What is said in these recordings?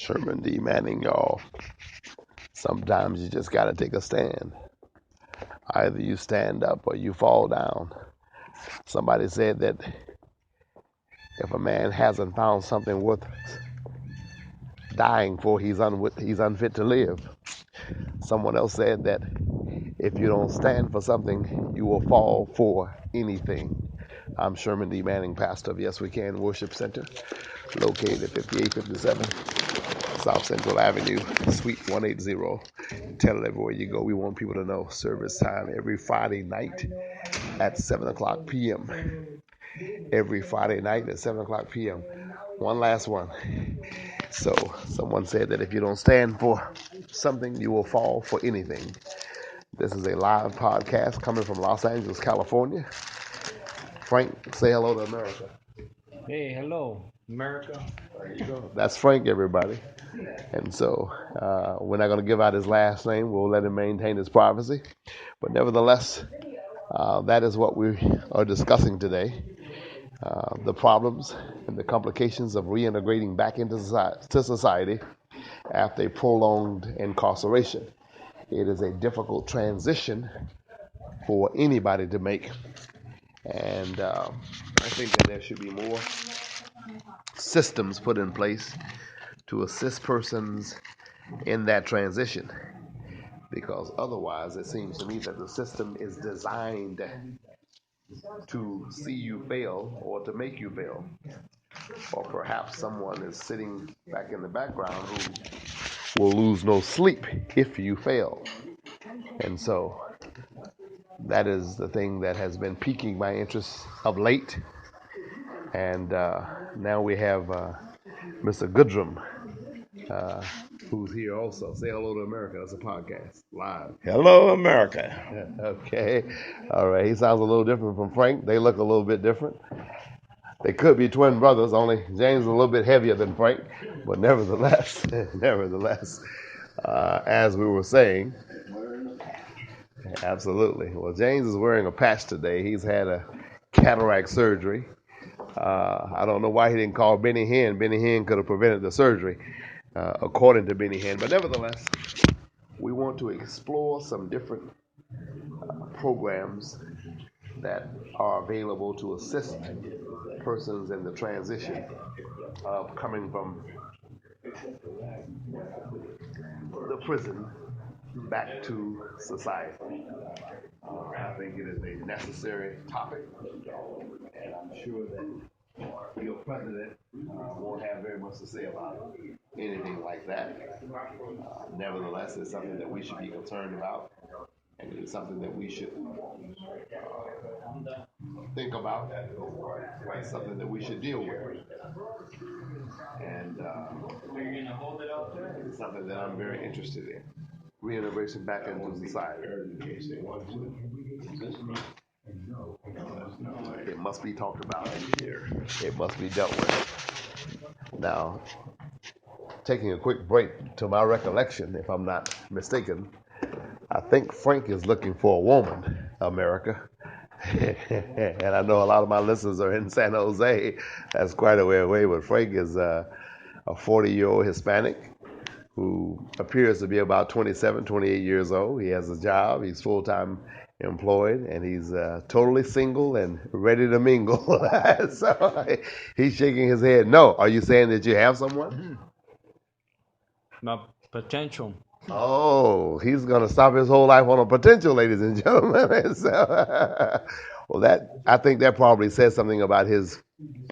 Sherman D. Manning, y'all. Sometimes you just got to take a stand. Either you stand up or you fall down. Somebody said that if a man hasn't found something worth dying for, he's unfit to live. Someone else said that if you don't stand for something, you will fall for anything. I'm Sherman D. Manning, pastor of Yes We Can Worship Center, located at 5857 South Central Avenue, Suite 180. Tell it everywhere you go. We want people to know service time every Friday night at 7 o'clock p.m. Every Friday night at 7 o'clock p.m. One last one. So someone said that if you don't stand for something, you will fall for anything. This is a live podcast coming from Los Angeles, California. Frank, say hello to America. Hey, hello, America. There you go. That's Frank, everybody. And so we're not going to give out his last name. We'll let him maintain his privacy. But nevertheless, that is what we are discussing today. The problems and the complications of reintegrating back into society after a prolonged incarceration. It is a difficult transition for anybody to make. And I think that there should be more systems put in place to assist persons in that transition. Because otherwise, it seems to me that the system is designed to see you fail or to make you fail. Or perhaps someone is sitting back in the background who will lose no sleep if you fail. And so that is the thing that has been piquing my interest of late. And now we have Mr. Goodrum, who's here also. Say hello to America. That's a podcast, live. Hello, America. Okay. All right. He sounds a little different from Frank. They look a little bit different. They could be twin brothers, only James is a little bit heavier than Frank. But nevertheless, as we were saying, absolutely. Well, James is wearing a patch today. He's had a cataract surgery. I don't know why he didn't call Benny Hinn. Benny Hinn could have prevented the surgery, according to Benny Hinn. But nevertheless, we want to explore some different programs that are available to assist persons in the transition of coming from the prison back to society. I think it is a necessary topic, and I'm sure that your president won't have very much to say about anything like that. Nevertheless, it's something that we should be concerned about, and it's something that we should think about. It's something that we should deal with. And it's something that I'm very interested in. Reintegration back into society. It must be talked about here. It must be dealt with. Now, taking a quick break, to my recollection, if I'm not mistaken, I think Frank is looking for a woman, America. And I know a lot of my listeners are in San Jose. That's quite a way away, but Frank is a 40-year-old Hispanic who appears to be about 27, 28 years old. He has a job. He's full-time employed, and he's totally single and ready to mingle. So he's shaking his head. No. Are you saying that you have someone? Not potential. Oh, he's going to stop his whole life on a potential, ladies and gentlemen. So, well, I think that probably says something about his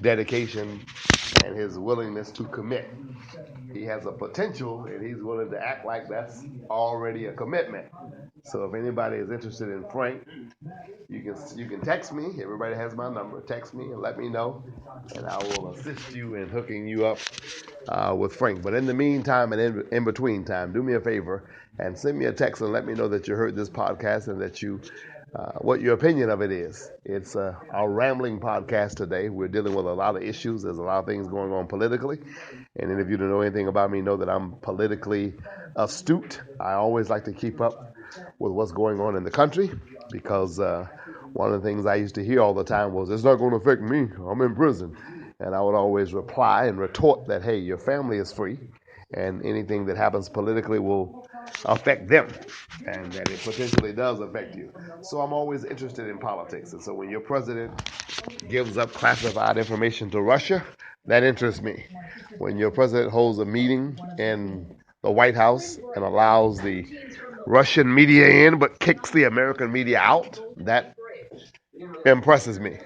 dedication and his willingness to commit. He has a potential, and he's willing to act like that's already a commitment. So if anybody is interested in Frank, you can text me. Everybody has my number. Text me and let me know, and I will assist you in hooking you up with Frank. But in the meantime and in between time, do me a favor and send me a text and let me know that you heard this podcast and that you what your opinion of it is. It's our rambling podcast today. We're dealing with a lot of issues. There's a lot of things going on politically. And if you don't know anything about me, know that I'm politically astute. I always like to keep up with what's going on in the country because one of the things I used to hear all the time was, it's not going to affect me. I'm in prison. And I would always reply and retort that, hey, your family is free. and anything that happens politically will affect them, and that it potentially does affect you. So I'm always interested in politics, and so when your president gives up classified information to Russia, that interests me. When your president holds a meeting in the White House and allows the Russian media in but kicks the American media out, that impresses me.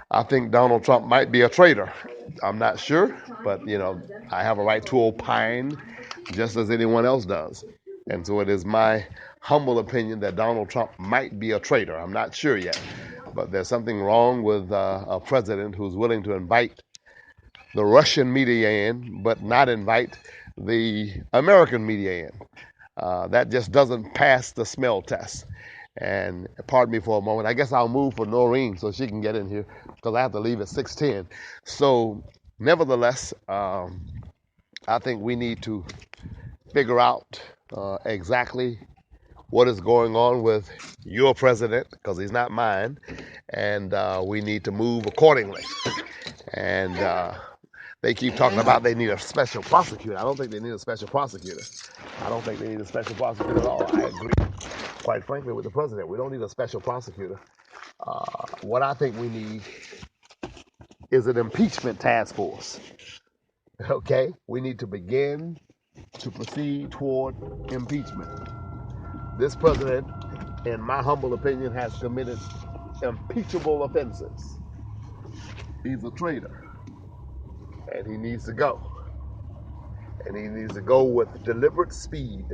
I think Donald Trump might be a traitor. I'm not sure, but I have a right to opine just as anyone else does. And so it is my humble opinion that Donald Trump might be a traitor. I'm not sure yet, but there's something wrong with a president who's willing to invite the Russian media in, but not invite the American media in. That just doesn't pass the smell test. And pardon me for a moment. I guess I'll move for Noreen so she can get in here because I have to leave at 6:10. So, nevertheless, I think we need to figure out exactly what is going on with your president, because he's not mine, and we need to move accordingly. And they keep talking about they need a special prosecutor. I don't think they need a special prosecutor. I don't think they need a special prosecutor at all. I agree, quite frankly, with the president. We don't need a special prosecutor. What I think we need is an impeachment task force. Okay? We need to begin to proceed toward impeachment. This president, in my humble opinion, has committed impeachable offenses. He's a traitor. And he needs to go. And he needs to go with deliberate speed.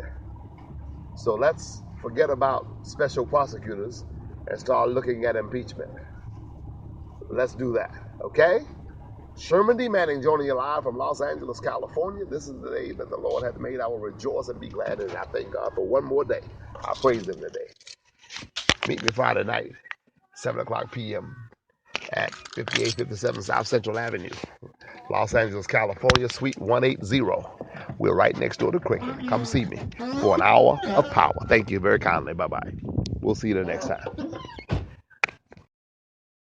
So let's forget about special prosecutors and start looking at impeachment. Let's do that, okay? Sherman D. Manning joining you live from Los Angeles, California. This is the day that the Lord hath made. I will rejoice and be glad in it. I thank God for one more day. I praise Him today. Meet me Friday night, 7 o'clock p.m. at 5857 South Central Avenue, Los Angeles, California, Suite 180. We're right next door to Cricket. Come see me for an hour of power. Thank you very kindly. Bye-bye. We'll see you the next time.